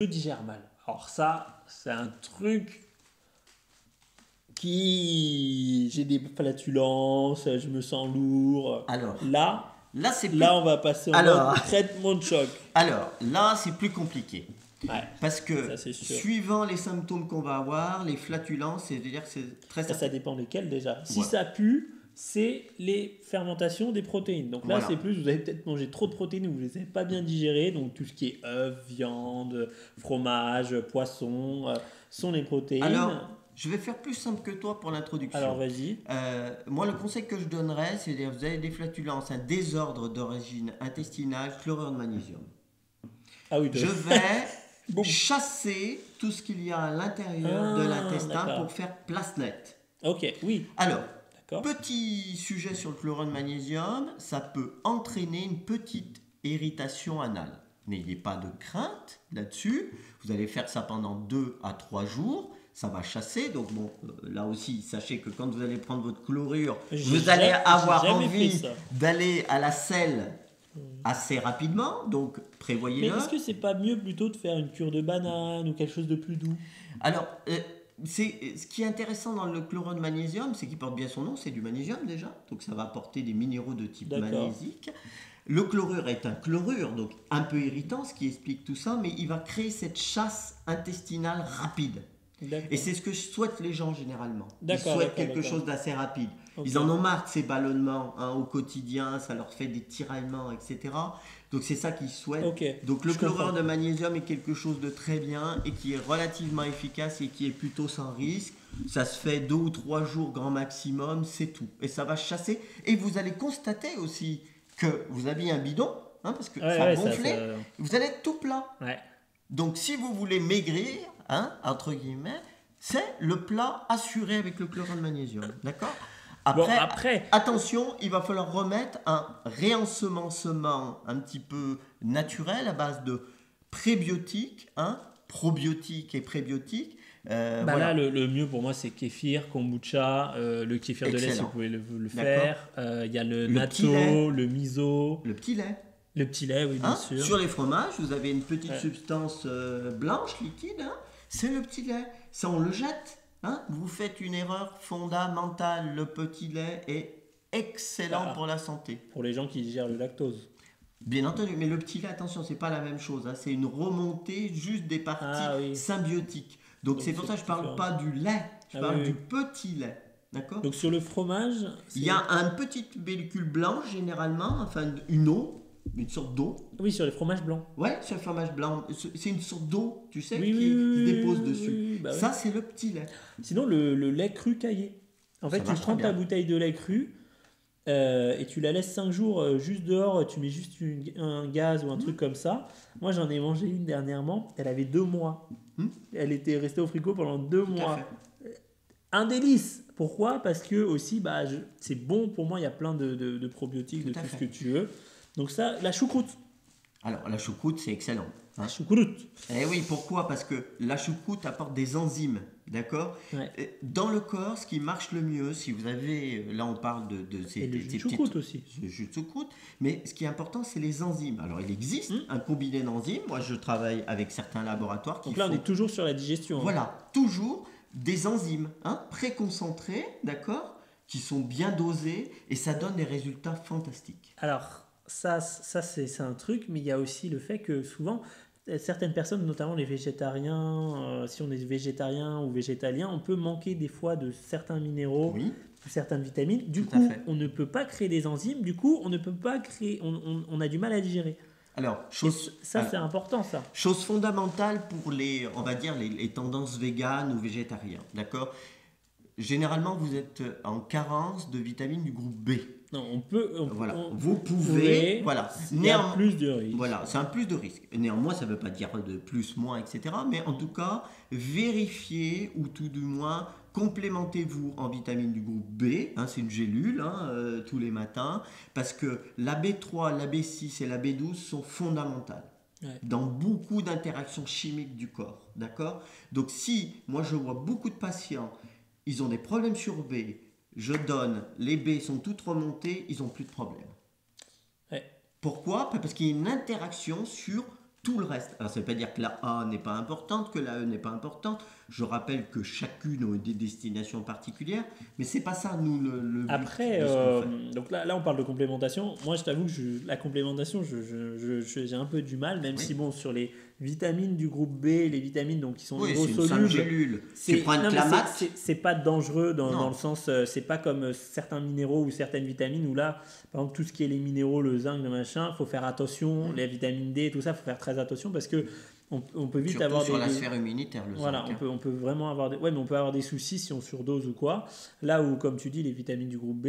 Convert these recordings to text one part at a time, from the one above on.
je digère mal. Alors ça, c'est un truc qui... J'ai des flatulences, je me sens lourd. Alors, Là, là, c'est plus... là, on va passer en Alors, mode traitement de choc. alors, là, c'est plus compliqué. Ouais, Parce que, ça c'est sûr. suivant les symptômes qu'on va avoir, les flatulences, c'est-à-dire que c'est très Ça dépend lesquels déjà. Si Voilà. ça pue, c'est les fermentations des protéines. Donc là, Voilà. c'est plus, vous avez peut-être mangé trop de protéines ou vous les avez pas bien digérées. Donc tout ce qui est œufs, viande, fromage, poisson, sont les protéines. Alors, je vais faire plus simple que toi pour l'introduction. Alors vas-y. Moi, le conseil que je donnerais, c'est que vous avez des flatulences, un désordre d'origine intestinale, chlorure de magnésium. Ah oui, Je vais Bon. chasser tout ce qu'il y a à l'intérieur de l'intestin d'accord. pour faire place nette. Ok, oui. Alors, D'accord. petit sujet sur le chlorure de magnésium, ça peut entraîner une petite irritation anale. N'ayez pas de crainte là-dessus. Vous allez faire ça pendant 2 à 3 jours. Ça va chasser. Donc bon, là aussi, sachez que quand vous allez prendre votre chlorure, vous allez avoir envie d'aller à la selle assez rapidement. Donc prévoyez-le. Mais est-ce que c'est pas mieux plutôt de faire une cure de banane ou quelque chose de plus doux? Alors, ce qui est intéressant dans le chlorure de magnésium, c'est qu'il porte bien son nom, c'est du magnésium déjà, donc ça va apporter des minéraux de type magnésique. Le chlorure est un chlorure, donc un peu irritant, ce qui explique tout ça, mais il va créer cette chasse intestinale rapide. Et c'est ce que souhaitent les gens généralement. Ils souhaitent quelque chose d'assez rapide. Okay. Ils en ont marre de ces ballonnements au quotidien, ça leur fait des tiraillements, etc. Donc c'est ça qu'ils souhaitent. Okay. Donc le chlorure de magnésium est quelque chose de très bien et qui est relativement efficace et qui est plutôt sans risque. Ça se fait 2 ou 3 jours grand maximum, c'est tout. Et ça va chasser. Et vous allez constater aussi que vous aviez un bidon, parce que ça a gonflé, vous allez être tout plat. Ouais. Donc si vous voulez maigrir, entre guillemets, c'est le plat assuré avec le chlorure de magnésium. D'accord ? Après, attention, il va falloir remettre un réensemencement un petit peu naturel à base de prébiotiques, probiotiques et prébiotiques. Voilà. Là, le mieux pour moi, c'est kéfir, kombucha, le kéfir de lait si vous pouvez le faire. Il y a le natto, le miso. Le petit lait. Le petit lait, oui, bien sûr. Sur les fromages, vous avez une petite substance blanche, liquide. C'est le petit lait. Ça, on le jette. Vous faites une erreur fondamentale. Le petit lait est excellent pour la santé. Pour les gens qui gèrent le lactose. Bien entendu, mais le petit lait, attention, c'est pas la même chose. C'est une remontée juste des parties symbiotiques. Donc c'est pour ça que je parle pas du lait. Je parle du petit lait. D'accord ? Donc sur le fromage, il y a une petite pellicule blanche généralement, enfin une eau. Une sorte d'eau. Oui, sur les fromages blancs. Ouais, sur le fromage blanc. C'est une sorte d'eau, tu sais, qui se dépose dessus. Ça, c'est le petit lait. Sinon, le lait cru caillé. En fait, tu prends ta bouteille de lait cru et tu la laisses 5 jours juste dehors. Tu mets juste un gaz ou un truc comme ça. Moi, j'en ai mangé une dernièrement. Elle avait 2 mois. Elle était restée au frigo pendant 2 mois. Un délice. Pourquoi ? Parce que aussi, c'est bon pour moi. Il y a plein de probiotiques, de tout ce que tu veux. Donc ça, la choucroute. Alors, la choucroute, c'est excellent. La choucroute. Eh oui, pourquoi ? Parce que la choucroute apporte des enzymes, d'accord ? Dans le corps, ce qui marche le mieux, si vous avez... Là, on parle de ces jus de choucroute aussi. Jus de choucroute. Mais ce qui est important, c'est les enzymes. Alors, il existe un combiné d'enzymes. Moi, je travaille avec certains laboratoires qui Donc là, on est toujours sur la digestion. Voilà, toujours des enzymes préconcentrées, d'accord ? Qui sont bien dosées et ça donne des résultats fantastiques. Alors... Ça c'est un truc, mais il y a aussi le fait que souvent, certaines personnes, notamment les végétariens, si on est végétarien ou végétalien, on peut manquer des fois de certains minéraux, de certaines vitamines. Du coup, on ne peut pas créer des enzymes, du coup, on ne peut pas créer, on a du mal à digérer. Alors, c'est important, ça. Chose fondamentale pour les tendances véganes ou végétariens, d'accord ? Généralement, vous êtes en carence de vitamines du groupe B. Non, vous pouvez, il y a plus de risque. Voilà, c'est un plus de risque. Néanmoins, ça ne veut pas dire de plus, moins, etc. Mais en tout cas, vérifiez ou tout du moins complémentez-vous en vitamines du groupe B. C'est une gélule tous les matins parce que la B3, la B6 et la B12 sont fondamentales. Dans beaucoup d'interactions chimiques du corps, d'accord ? Donc si, moi je vois beaucoup de patients, ils ont des problèmes sur B, je donne, les B sont toutes remontées, ils n'ont plus de problème. Pourquoi ? Parce qu'il y a une interaction sur tout le reste. Alors ça ne veut pas dire que la A n'est pas importante, que la E n'est pas importante. Je rappelle que chacune a des destinations particulières, mais c'est pas ça nous le but. Après, donc là on parle de complémentation. Moi je t'avoue que la complémentation, j'ai un peu du mal, même si bon, sur les vitamines du groupe B, les vitamines donc qui sont hydrosolubles, tu prends une Clamax, c'est pas dangereux dans le sens, c'est pas comme certains minéraux ou certaines vitamines où là, par exemple tout ce qui est les minéraux, le zinc, le machin, faut faire attention, les vitamines D, tout ça, faut faire très attention parce que on peut vite surtout avoir sur la sphère immunitaire, le voilà, zinc. on peut vraiment avoir mais on peut avoir des soucis si on surdose ou quoi. Là où, comme tu dis, les vitamines du groupe B,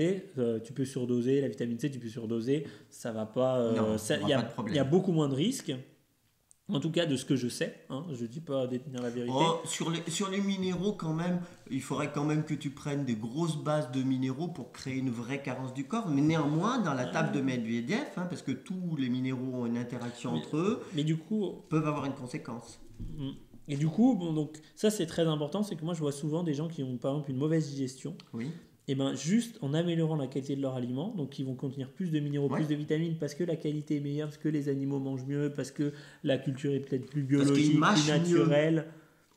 tu peux surdoser, la vitamine C, tu peux surdoser, ça va pas. Il y a beaucoup moins de risques. En tout cas, de ce que je sais, hein, je ne dis pas détenir la vérité. Sur les minéraux, quand même, il faudrait quand même que tu prennes des grosses bases de minéraux pour créer une vraie carence du corps. Mais néanmoins, dans la table de Medvedev, parce que tous les minéraux ont une interaction entre eux, mais du coup, peuvent avoir une conséquence. Et du coup, bon, donc, ça c'est très important, c'est que moi je vois souvent des gens qui ont par exemple une mauvaise digestion. Oui. Et ben juste en améliorant la qualité de leur aliment, donc ils vont contenir plus de minéraux, plus de vitamines, parce que la qualité est meilleure, parce que les animaux mangent mieux, parce que la culture est peut-être plus biologique, plus naturelle.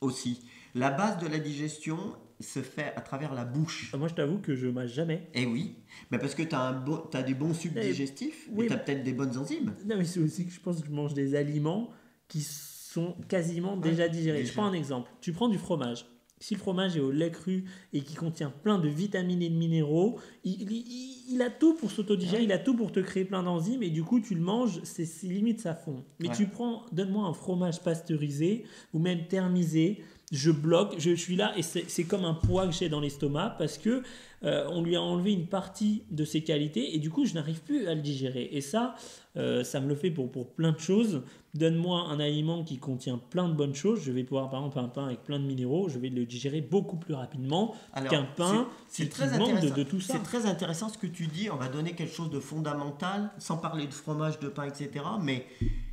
Aussi. La base de la digestion se fait à travers la bouche. Moi je t'avoue que je mâche jamais. Eh oui, mais parce que tu as des bons sucs digestifs, et tu as peut-être des bonnes enzymes. Non mais c'est aussi que je pense que je mange des aliments qui sont quasiment déjà digérés. Je prends un exemple, tu prends du fromage. Si le fromage est au lait cru et qui contient plein de vitamines et de minéraux, il a tout pour s'autodigérer, il a tout pour te créer plein d'enzymes et du coup tu le manges, c'est limite ça fond. Mais tu prends, donne-moi un fromage pasteurisé ou même thermisé, je bloque, je suis là et c'est comme un poids que j'ai dans l'estomac parce que on lui a enlevé une partie de ses qualités et du coup je n'arrive plus à le digérer. Et ça me le fait pour plein de choses. Donne-moi un aliment qui contient plein de bonnes choses, je vais pouvoir par exemple un pain avec plein de minéraux, je vais le digérer beaucoup plus rapidement qu'un pain qui manque de tout ça. C'est très intéressant ce que tu dis, on va donner quelque chose de fondamental, sans parler de fromage, de pain, etc. Mais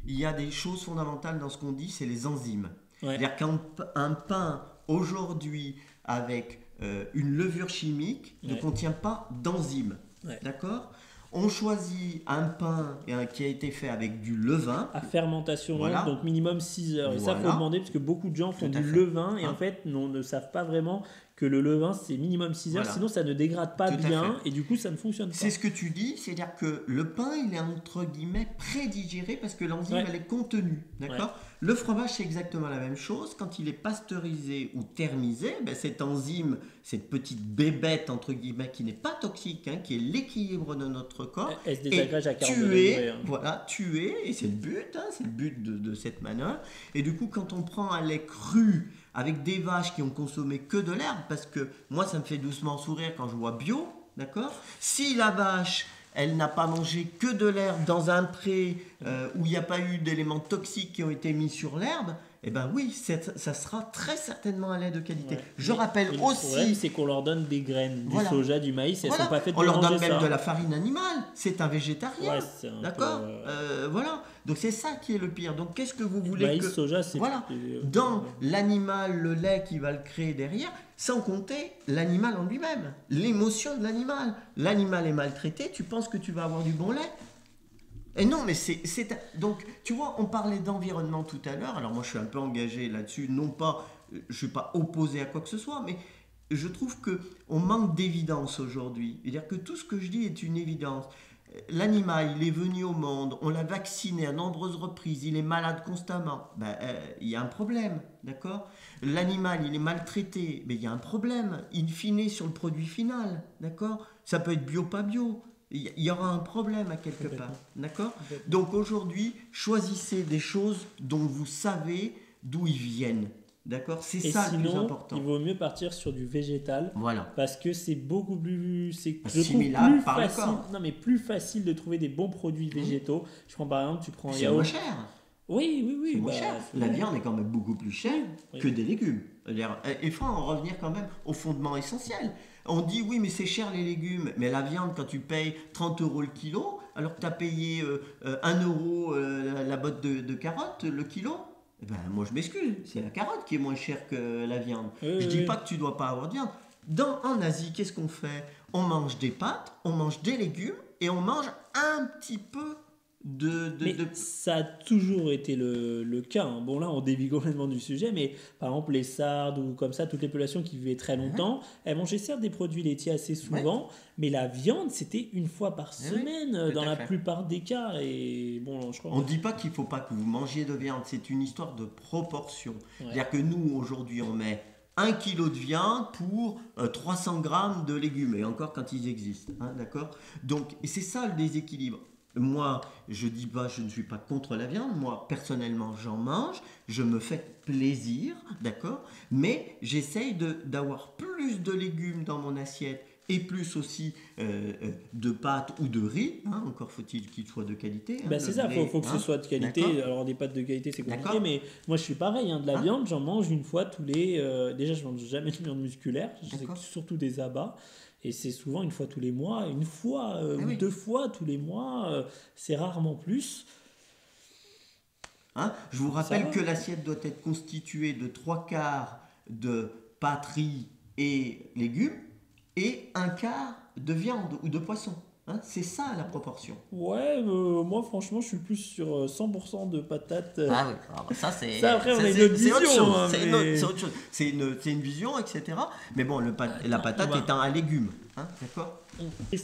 il y a des choses fondamentales dans ce qu'on dit, c'est les enzymes. C'est-à-dire qu'un pain aujourd'hui avec une levure chimique ne contient pas d'enzymes. D'accord ? On choisit un pain qui a été fait avec du levain. À fermentation longue, donc minimum 6 heures. Et ça, il faut demander parce que beaucoup de gens font du levain et en fait ne savent pas vraiment que le levain, c'est minimum 6 heures. Sinon, ça ne dégrade pas bien et du coup, ça ne fonctionne pas. C'est ce que tu dis, c'est-à-dire que le pain, il est entre guillemets prédigéré parce que l'enzyme, elle est contenue. D'accord ? Le fromage, c'est exactement la même chose. Quand il est pasteurisé ou thermisé, cette enzyme, cette petite bébête, entre guillemets, qui n'est pas toxique, qui est l'équilibre de notre corps, elle se désagrège à 42 degrés. Tuée, et c'est le but, de cette manœuvre. Et du coup, quand on prend un lait cru avec des vaches qui ont consommé que de l'herbe, parce que moi, ça me fait doucement sourire quand je vois bio, d'accord ? Si la vache, elle n'a pas mangé que de l'herbe dans un pré où il n'y a pas eu d'éléments toxiques qui ont été mis sur l'herbe, eh ben oui, ça sera très certainement un lait de qualité. Je rappelle aussi... Le problème, c'est qu'on leur donne des graines, du soja, du maïs, elles ne sont pas faites pour manger ça. On leur donne même ça. De la farine animale, c'est un végétarien. D'accord voilà, donc c'est ça qui est le pire. Donc qu'est-ce que vous voulez maïs, soja, c'est... Dans l'animal, le lait qui va le créer derrière, sans compter l'animal en lui-même, l'émotion de l'animal. L'animal est maltraité, tu penses que tu vas avoir du bon lait ? Et non, mais donc, tu vois, on parlait d'environnement tout à l'heure. Alors moi, je suis un peu engagé là-dessus. Non pas, je ne suis pas opposé à quoi que ce soit, mais je trouve qu'on manque d'évidence aujourd'hui. C'est-à-dire que tout ce que je dis est une évidence. L'animal, il est venu au monde, on l'a vacciné à nombreuses reprises, il est malade constamment. Il y a un problème, d'accord ? L'animal, il est maltraité, il y a un problème. In fine, sur le produit final, d'accord ? Ça peut être bio, pas bio. Il y aura un problème à quelque part, d'accord ? Donc aujourd'hui, choisissez des choses dont vous savez d'où ils viennent, d'accord ? C'est ça le plus important. Il vaut mieux partir sur du végétal, parce que c'est beaucoup plus, assimilable par le corps. Non, mais plus facile de trouver des bons produits végétaux. Je prends par exemple, tu prends c'est moins cher. Oui. C'est moins cher. La viande est quand même beaucoup plus chère que des légumes. Il faut en revenir quand même au fondement essentiel. On dit oui, mais c'est cher les légumes. Mais la viande, quand tu payes 30 € le kilo, alors que tu as payé 1 euro la botte de carottes le kilo, moi je m'excuse, c'est la carotte qui est moins chère que la viande. Je dis pas que tu dois pas avoir de viande. En Asie, qu'est-ce qu'on fait ? On mange des pâtes, on mange des légumes et on mange un petit peu Mais ça a toujours été le cas. Hein. Bon, là, on dévie complètement du sujet, mais par exemple, les sardes ou comme ça, toutes les populations qui vivaient très longtemps, elles mangeaient certes des produits laitiers assez souvent, mais la viande, c'était une fois par semaine dans la plupart des cas. Et bon, je crois. On ne dit pas qu'il ne faut pas que vous mangiez de viande, c'est une histoire de proportion. C'est-à-dire que nous, aujourd'hui, on met 1 kg de viande pour 300 grammes de légumes, et encore quand ils existent. Hein, d'accord ? Donc, et c'est ça le déséquilibre. Moi, je dis pas, je ne suis pas contre la viande. Moi, personnellement, j'en mange. Je me fais plaisir, d'accord ? Mais j'essaye d'avoir plus de légumes dans mon assiette et plus aussi de pâtes ou de riz. Hein, encore faut-il qu'il soit de qualité. Hein, c'est ça, il faut que ce soit de qualité. D'accord. Alors, des pâtes de qualité, c'est compliqué, mais moi, je suis pareil. Hein, de la viande, j'en mange une fois tous les... déjà, je ne mange jamais de viande musculaire, surtout des abats. Et c'est souvent une fois tous les mois, ou 2 fois tous les mois, c'est rarement plus. Hein, je vous rappelle que l'assiette doit être constituée de 3/4 de pâtes, riz et légumes et 1/4 de viande ou de poisson. Hein, c'est ça la proportion. Ouais, moi franchement je suis plus sur 100% de patates. Ah oui, alors, ça c'est... Ça après on a une autre vision. C'est autre chose. C'est une vision, etc. Mais bon, la patate est un légume. Hein, d'accord ?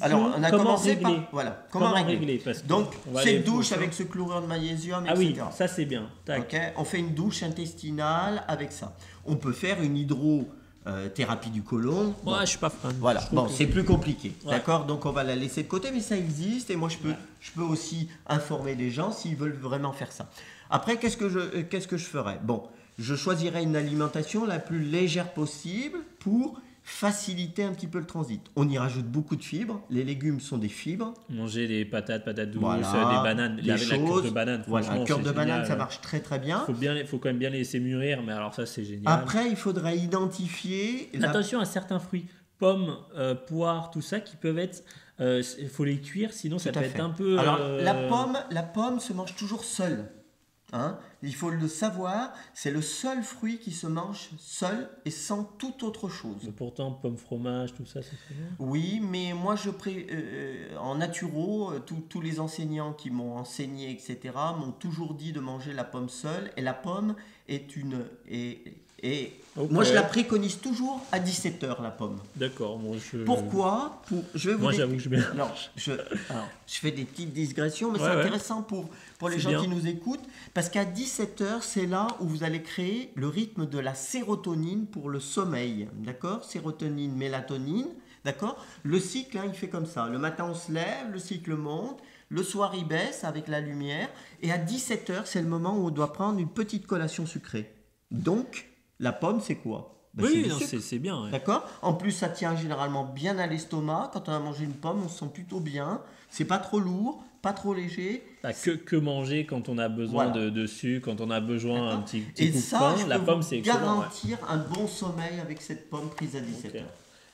Alors on a commencé par... Voilà, comment régler donc cette douche avec ce chlorure de magnésium, etc. Ah oui, ça c'est bien. Okay, on fait une douche intestinale avec ça. On peut faire une thérapie du côlon. Moi, je suis pas fan. Voilà, bon, c'est plus compliqué, d'accord. Donc on va la laisser de côté, mais ça existe et moi je peux aussi informer les gens s'ils veulent vraiment faire ça. Après, qu'est-ce que je ferais ? Bon, je choisirais une alimentation la plus légère possible pour faciliter un petit peu le transit. On y rajoute beaucoup de fibres. Les légumes sont des fibres. Manger des patates douces, des bananes. La cure de banane, la cure de banane, ça marche très très bien. Faut quand même bien les laisser mûrir, mais alors ça c'est génial. Après, il faudrait identifier... Attention à certains fruits, pommes, poires, tout ça, qui peuvent être... Il faut les cuire, sinon ça peut être un peu... Alors, la pomme se mange toujours seule. Hein, il faut le savoir, c'est le seul fruit qui se mange seul et sans toute autre chose. Mais pourtant, pomme, fromage, tout ça, c'est très bien. Oui, mais moi, en naturo, tous les enseignants qui m'ont enseigné, etc., m'ont toujours dit de manger la pomme seule. Et la pomme est une... Moi, je la préconise toujours à 17h, la pomme. D'accord. Pourquoi ? Je vais vous moi, j'avoue que je vais... je fais des petites digressions, mais c'est intéressant pour les gens qui nous écoutent, parce qu'à 17h, c'est là où vous allez créer le rythme de la sérotonine pour le sommeil. D'accord ? Sérotonine, mélatonine. D'accord ? Le cycle, il fait comme ça. Le matin, on se lève, le cycle monte. Le soir, il baisse avec la lumière. Et à 17h, c'est le moment où on doit prendre une petite collation sucrée. Donc... La pomme, c'est quoi ? C'est bien. Ouais. D'accord ? En plus, ça tient généralement bien à l'estomac. Quand on a mangé une pomme, on se sent plutôt bien. C'est pas trop lourd, pas trop léger. Que manger quand on a besoin de sucre, quand on a besoin d'un petit coup de pain. La pomme, c'est excellent. Garantir un bon sommeil avec cette pomme prise à 17h.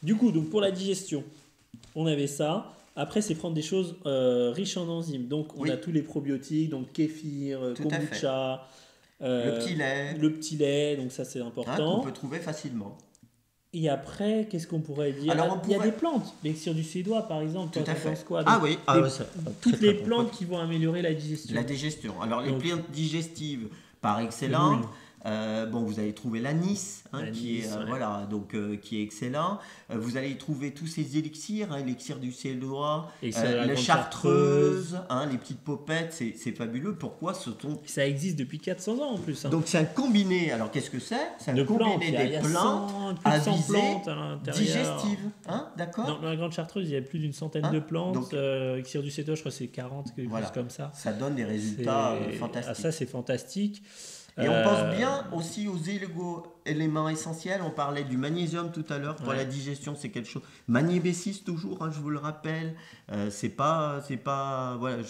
Du coup, donc pour la digestion, on avait ça. Après, c'est prendre des choses riches en enzymes. Donc, on a tous les probiotiques, donc kéfir, kombucha... le petit lait, donc ça c'est important. Qu'on peut trouver facilement. Et après, qu'est-ce qu'on pourrait dire ? Il y a des plantes, l'élixir du suédois par exemple. Tout à fait. Quoi, toutes les plantes qui vont améliorer la digestion. La digestion. Alors les plantes digestives par excellence. Vous allez trouver l'anis, qui est excellent. Vous allez y trouver tous ces élixirs, élixir du suédois, les chartreuses, les petites popettes, c'est fabuleux. Pourquoi ça existe depuis 400 ans en plus. Donc c'est un combiné. Alors qu'est-ce que c'est ? C'est un combiné des plantes à visée digestive. D'accord ? Dans la grande chartreuse, il y a plus d'une centaine de plantes. Élixir du suédois, je crois que c'est 40, quelque chose comme ça. Ça donne des résultats fantastiques. Ça c'est fantastique. Et on pense bien aussi aux éléments essentiels. On parlait du magnésium tout à l'heure pour la digestion, c'est quelque chose. Magné-B6 toujours, je vous le rappelle. C'est pas, je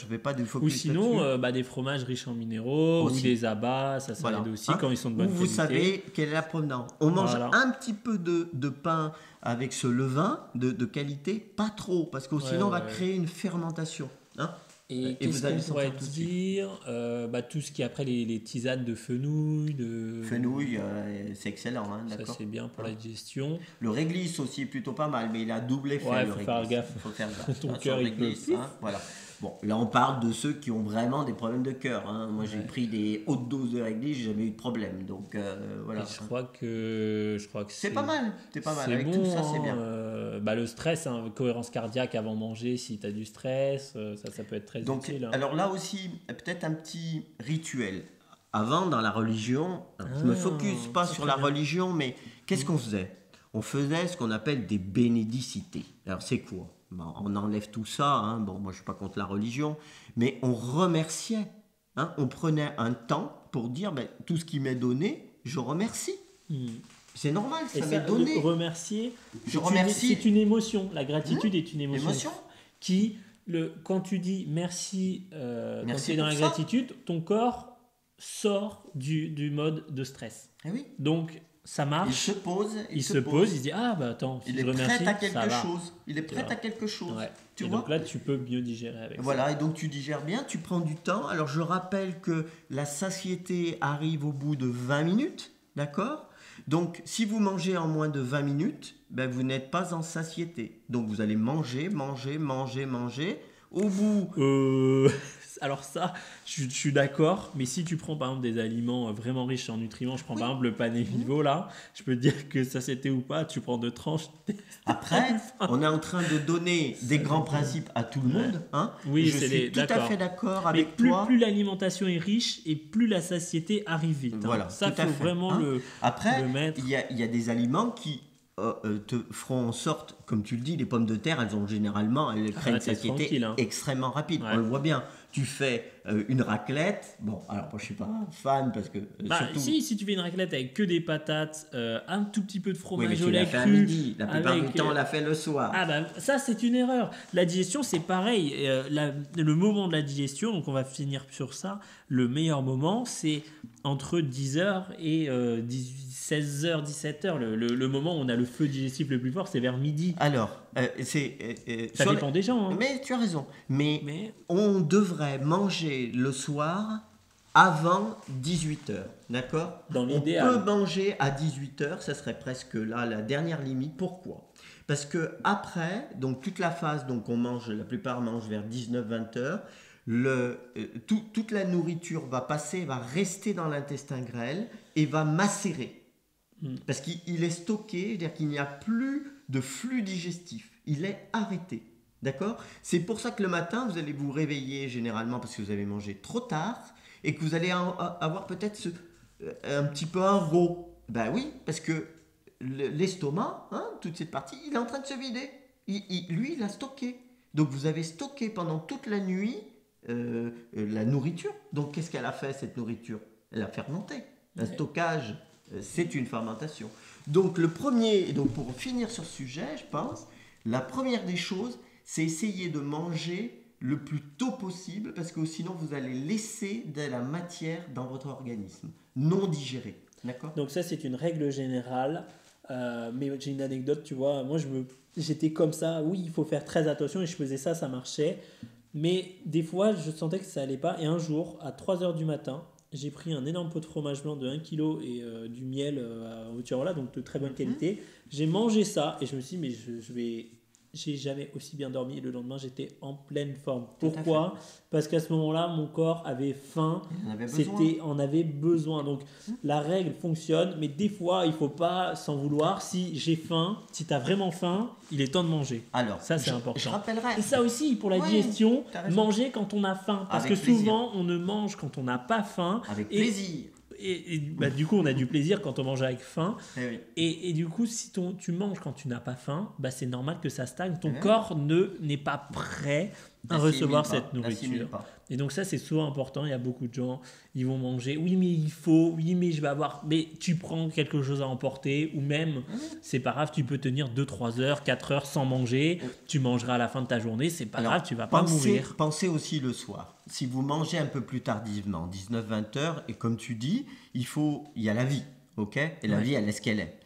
fais pas de focus. Ou sinon, des fromages riches en minéraux aussi. Ou des abats, ça aide aussi quand ils sont de bonne qualité. Vous savez quelle est la provenance. On mange un petit peu de pain avec ce levain de qualité, pas trop, parce que sinon on va créer une fermentation. Et qu'est-ce qu'on pourrait dire tout ce qui est après les tisanes de fenouil. Fenouil, c'est excellent. D'accord. Ça, c'est bien pour la digestion. Le réglisse aussi est plutôt pas mal, mais il a double effet. Il faut faire gaffe. Ton cœur, il glisse. Voilà. Bon, là on parle de ceux qui ont vraiment des problèmes de cœur. Hein. Moi j'ai pris des hautes doses de réglisse, j'ai jamais eu de problème. Donc voilà. Et je crois que c'est pas mal. C'est pas mal. Avec bon, tout ça, c'est bien. Le stress, hein, cohérence cardiaque avant manger, si tu as du stress, ça peut être très utile. Hein. Alors là aussi, peut-être un petit rituel. Avant, dans la religion, je me focus pas sur la religion, mais qu'est-ce qu'on faisait? On faisait ce qu'on appelle des bénédicités. Alors c'est quoi? On enlève tout ça. Hein. Bon, moi je suis pas contre la religion, mais on remerciait. Hein. On prenait un temps pour dire tout ce qui m'est donné, je remercie. C'est normal, ça m'est donné. Remercier, remercie. C'est une émotion. La gratitude est une émotion. Quand tu dis merci, quand tu es dans la gratitude, ton corps sort du mode de stress. Eh oui. Donc ça marche. Il se pose, il se dit attends, si il est prêt à quelque chose. Il est prêt à quelque chose. Ouais. Tu vois. Donc là tu peux mieux digérer avec ça. Voilà, et donc tu digères bien, tu prends du temps. Alors je rappelle que la satiété arrive au bout de 20 minutes, d'accord? Donc si vous mangez en moins de 20 minutes, vous n'êtes pas en satiété. Donc vous allez manger. Au bout... Alors ça, je suis d'accord, mais si tu prends par exemple des aliments vraiment riches en nutriments, je prends par exemple le pané vivo là, je peux te dire que ça c'était ou pas, tu prends 2 tranches. Après, on est en train de donner des grands principes à tout le monde. Hein, oui, je suis tout à fait d'accord avec toi. Plus l'alimentation est riche et plus la satiété arrive vite. Voilà, hein. Ça, il faut vraiment le mettre. Il y a des aliments qui te feront en sorte, comme tu le dis, les pommes de terre, elles créent une satiété extrêmement rapide. On le voit bien. Tu fais une raclette. Bon, alors moi je suis pas fan parce que surtout... si tu fais une raclette avec que des patates, un tout petit peu de fromage au lait cru, à midi. La plupart du temps, on l'a fait le soir. Ça c'est une erreur. La digestion c'est pareil. Le moment de la digestion, donc on va finir sur ça. Le meilleur moment c'est entre 10h et 16h, 17h. Le moment où on a le feu digestif le plus fort, c'est vers midi. Alors, ça dépend des gens. Hein. Mais tu as raison. Mais on devrait manger le soir avant 18h. D'accord? Dans l'idéal. On peut manger à 18h, ça serait presque là la dernière limite. Pourquoi? Parce que après, donc toute la phase, donc la plupart mangent vers 19-20 heures. Toute la nourriture va rester dans l'intestin grêle et va macérer. Parce qu'il est stocké, c'est-à-dire qu'il n'y a plus de flux digestif. Il est arrêté. D'accord? C'est pour ça que le matin, vous allez vous réveiller généralement parce que vous avez mangé trop tard et que vous allez avoir peut-être un petit peu un rot. Oui, parce que l'estomac, toute cette partie, il est en train de se vider. Lui, il a stocké. Donc vous avez stocké pendant toute la nuit la nourriture. Donc qu'est-ce qu'elle a fait, cette nourriture? Elle a fermenté. Un stockage, c'est une fermentation. Donc pour finir sur ce sujet, je pense, la première des choses, c'est essayer de manger le plus tôt possible parce que sinon vous allez laisser de la matière dans votre organisme non digérée. D'accord? Donc ça c'est une règle générale. Mais j'ai une anecdote, tu vois, moi j'étais comme ça, oui il faut faire très attention et je faisais ça mais des fois je sentais que ça allait pas et un jour à 3h du matin j'ai pris un énorme pot de fromage blanc de 1 kg et du miel à Haute-Tirola, donc de très bonne qualité. J'ai mangé ça et je me suis dit mais j'ai jamais aussi bien dormi. Le lendemain, j'étais en pleine forme. Pourquoi? Parce qu'à ce moment-là, mon corps avait faim. On avait besoin. Donc, la règle fonctionne, mais des fois, il ne faut pas s'en vouloir. Si j'ai faim, si tu as vraiment faim, il est temps de manger. Alors, ça, c'est important. Je rappellerai. Et ça aussi, pour la digestion, manger quand on a faim. Parce que souvent, on ne mange quand on n'a pas faim. Avec plaisir. Et du coup, on a du plaisir quand on mange avec faim. Oui. Et du coup, si tu manges quand tu n'as pas faim, c'est normal que ça stagne. Ton corps n'est pas prêt à recevoir cette nourriture. Et donc ça, c'est souvent important. Il y a beaucoup de gens, ils vont manger. Oui, mais il faut. Oui, mais je vais avoir. Mais tu prends quelque chose à emporter. Ou même, c'est pas grave, tu peux tenir 2-3 heures, 4 heures sans manger. Tu mangeras à la fin de ta journée. C'est pas grave, tu vas pas mourir. Pensez aussi le soir. Si vous mangez un peu plus tardivement, 19-20 heures, et comme tu dis, il y a la vie, ok? Et la vie, elle est ce qu'elle est.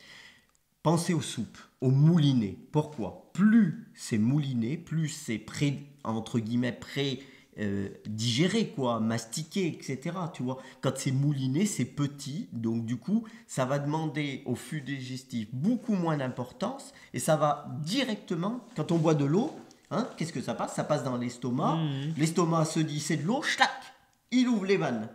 Pensez aux soupes, aux moulinets. Pourquoi? Plus c'est mouliné, plus c'est digéré, mastiqué, etc. Tu vois, quand c'est mouliné, c'est petit, donc du coup, ça va demander au flux digestif beaucoup moins d'importance et ça va directement, quand on boit de l'eau, Hein, qu'est-ce que ça passe? Ça passe dans l'estomac. L'estomac se dit c'est de l'eau, chlac, il ouvre les vannes.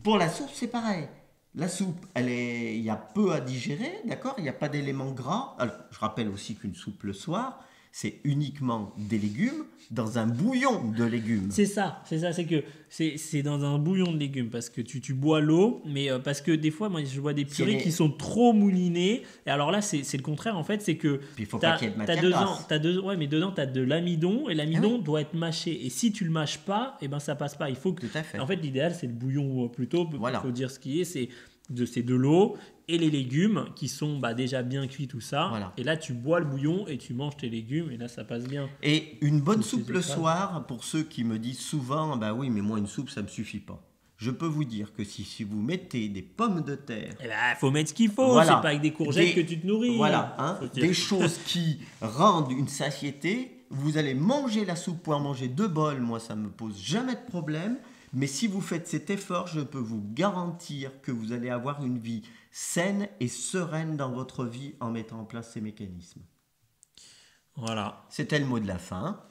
Pour la soupe, c'est pareil. La soupe, il y a peu à digérer, d'accord? Il n'y a pas d'éléments gras. Alors, je rappelle aussi qu'une soupe le soir, c'est uniquement des légumes dans un bouillon de légumes. C'est ça, c'est que c'est dans un bouillon de légumes parce que tu bois l'eau, mais parce que des fois, moi je vois des purées qui sont trop moulinées. Et alors là, c'est le contraire en fait, c'est que il faut pas qu'il y ait de matière grasse. Ouais, mais dedans, tu as de l'amidon et l'amidon doit être mâché. Et si tu le mâches pas, et ben ça passe pas. Il faut que. Tout à fait. En fait, l'idéal, c'est le bouillon plutôt. Voilà. Il faut dire ce qui est, c'est de l'eau et les légumes qui sont déjà bien cuits, tout ça. Voilà. Et là, tu bois le bouillon et tu manges tes légumes et là, ça passe bien. Et une bonne soupe le soir, pour ceux qui me disent souvent, bah oui, mais moi, une soupe, ça me suffit pas. Je peux vous dire que si vous mettez des pommes de terre... Eh ben, faut mettre ce qu'il faut, c'est pas avec des courgettes que tu te nourris. Voilà, des choses qui rendent une satiété. Vous allez manger la soupe pour en manger 2 bols, moi, ça me pose jamais de problème. Mais si vous faites cet effort, je peux vous garantir que vous allez avoir une vie saine et sereine dans votre vie en mettant en place ces mécanismes. Voilà. C'était le mot de la fin.